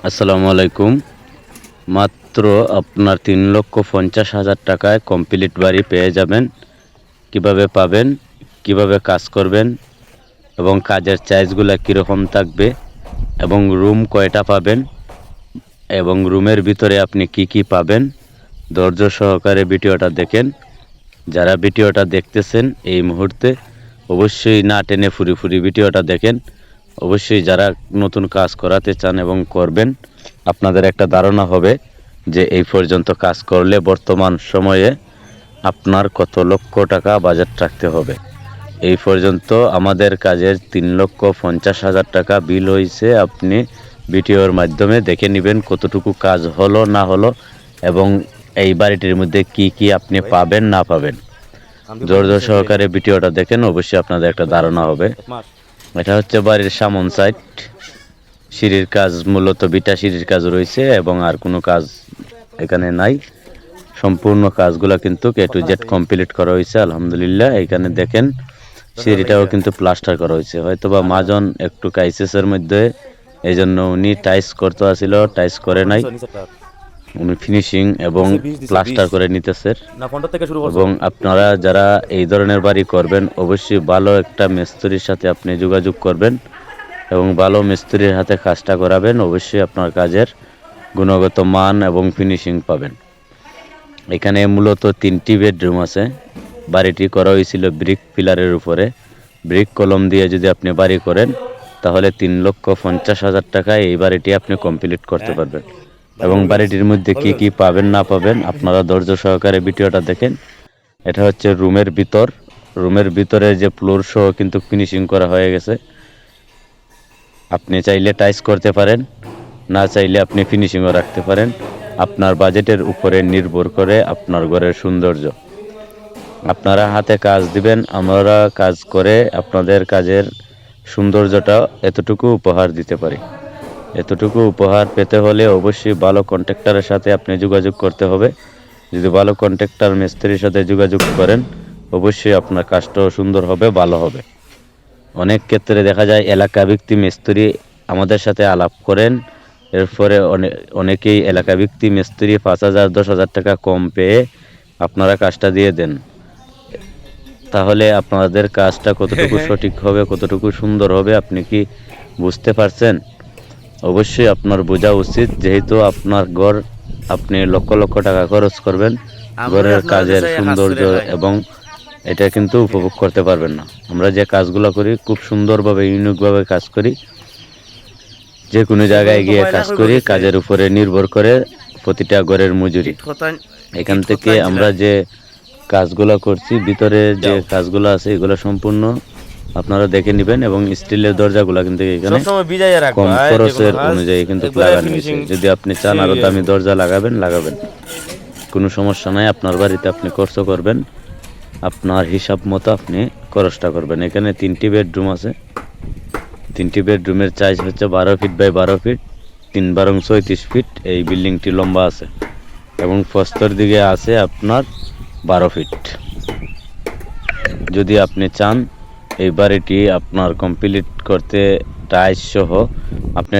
আসসালামু আলাইকুম। মাত্র আপনার ৩,৫০,০০০ টাকায় কমপ্লিট বাড়ি পেয়ে যাবেন। কিভাবে পাবেন, কিভাবে কাজ করবেন এবং কাজের চার্জগুলা কীরকম থাকবে এবং রুম কয়টা পাবেন এবং রুমের ভিতরে আপনি কি কি পাবেন, ধৈর্য সহকারে ভিডিওটা দেখেন। যারা ভিডিওটা দেখতেছেন এই মুহূর্তে অবশ্যই না টেনে ফুরি ভিডিওটা দেখেন। অবশ্যই যারা নতুন কাজ করাতে চান এবং করবেন, আপনাদের একটা ধারণা হবে যে এই পর্যন্ত কাজ করলে বর্তমান সময়ে আপনার কত লক্ষ টাকা বাজেট রাখতে হবে। এই পর্যন্ত আমাদের কাজের ৩,৫০,০০০ টাকা বিল হয়েছে। আপনি ভিডিওর মাধ্যমে দেখে নেবেন কতটুকু কাজ হলো না হলো এবং এই বাড়িটির মধ্যে কি কি আপনি পাবেন না পাবেন। ধৈর্য সহকারে ভিডিওটা দেখেন, অবশ্যই আপনাদের একটা ধারণা হবে। এটা হচ্ছে বাড়ির সামন সাইড। সিঁড়ির কাজ মূলত বিটা সিঁড়ির কাজ রয়েছে এবং আর কোনো কাজ এখানে নাই। সম্পূর্ণ কাজগুলো কিন্তু A to Z কমপ্লিট করা হয়েছে আলহামদুলিল্লাহ। এখানে দেখেন সিঁড়িটাও কিন্তু প্লাস্টার করা হয়েছে। হয়তোবা মাজন একটু ক্রাইসিসের মধ্যে, এই জন্য উনি টাইস করতে আসছিল, টাইস করে নাই। উনি ফিনিশিং এবং প্লাস্টার করে নিতেছে। এবং আপনারা যারা এই ধরনের বাড়ি করবেন অবশ্যই ভালো একটা মিস্ত্রির সাথে আপনি যোগাযোগ করবেন এবং ভালো মিস্ত্রির হাতে কাজটা করাবেন। অবশ্যই আপনার কাজের গুণগত মান এবং ফিনিশিং পাবেন। এখানে মূলত 3টি বেডরুম আছে। বাড়িটি করা হয়েছিল ব্রিক পিলারের উপরে। ব্রিক কলম দিয়ে যদি আপনি বাড়ি করেন তাহলে ৩,৫০,০০০ টাকায় এই বাড়িটি আপনি কমপ্লিট করতে পারবেন। এবং বাড়িটির মধ্যে কি কি পাবেন না পাবেন আপনারা ধৈর্য সহকারে ভিডিওটা দেখেন। এটা হচ্ছে রুমের ভিতর। রুমের ভিতরে যে ফ্লোর সহ কিন্তু ফিনিশিং করা হয়ে গেছে। আপনি চাইলে টাইস করতে পারেন, না চাইলে আপনি ফিনিশিংও রাখতে পারেন। আপনার বাজেটের উপরে নির্ভর করে আপনার ঘরের সৌন্দর্য। আপনারা হাতে কাজ দিবেন, আমরা কাজ করে আপনাদের কাজের সৌন্দর্যটা এতটুকু উপহার দিতে পারি। এতটুকু উপহার পেতে হলে অবশ্যই ভালো কন্ট্রাক্টরের সাথে আপনি যোগাযোগ করতে হবে। যদি ভালো কন্ট্রাক্টর মিস্ত্রির সাথে যোগাযোগ করেন অবশ্যই আপনার কাজটাও সুন্দর হবে, ভালো হবে। অনেক ক্ষেত্রে দেখা যায় এলাকা ভিত্তি মিস্ত্রি আমাদের সাথে আলাপ করেন, এরপরে অনেকেই এলাকা ভিত্তি মিস্ত্রি ৫,০০০ ১০,০০০ টাকা কম পেয়ে আপনারা কাজটা দিয়ে দেন। তাহলে আপনাদের কাজটা কতটুকু সঠিক হবে, কতটুকু সুন্দর হবে আপনি কি বুঝতে পারছেন? অবশ্যই আপনার বোঝা উচিত, যেহেতু আপনার ঘর আপনি লক্ষ লক্ষ টাকা খরচ করবেন, ঘরের কাজের সৌন্দর্য এবং এটা কিন্তু উপভোগ করতে পারবেন না। আমরা যে কাজগুলো করি খুব সুন্দরভাবে ইউনিকভাবে কাজ করি। যে কোনো জায়গায় গিয়ে কাজ করি, কাজের উপরে নির্ভর করে প্রতিটা ঘরের মজুরি। এখান থেকে আমরা যে কাজগুলো করছি, ভিতরে যে কাজগুলো আছে এগুলো সম্পূর্ণ আপনারা দেখে নেবেন। এবং স্টিলের দরজাগুলো কিন্তু এখানে কম খরচের অনুযায়ী কিন্তু লাগানো হয়েছে। যদি আপনি চান আরো দামি দরজা লাগাবেন, কোনো সমস্যা নাই। আপনার বাড়িতে আপনি খরচ করবেন, আপনার হিসাব মতো আপনি খরচটা করবেন। এখানে 3টি বেডরুম আছে। 3টি বেডরুমের সাইজ হচ্ছে 12 ফিট বাই 12 ফিট, 3 বারং 34 ফিট এই বিল্ডিংটি লম্বা আছে এবং প্রস্তর দিকে আছে আপনার 12 ফিট। যদি আপনি চান এই বাড়িটি আপনার কমপ্লিট করতে টাইলস সহ আপনি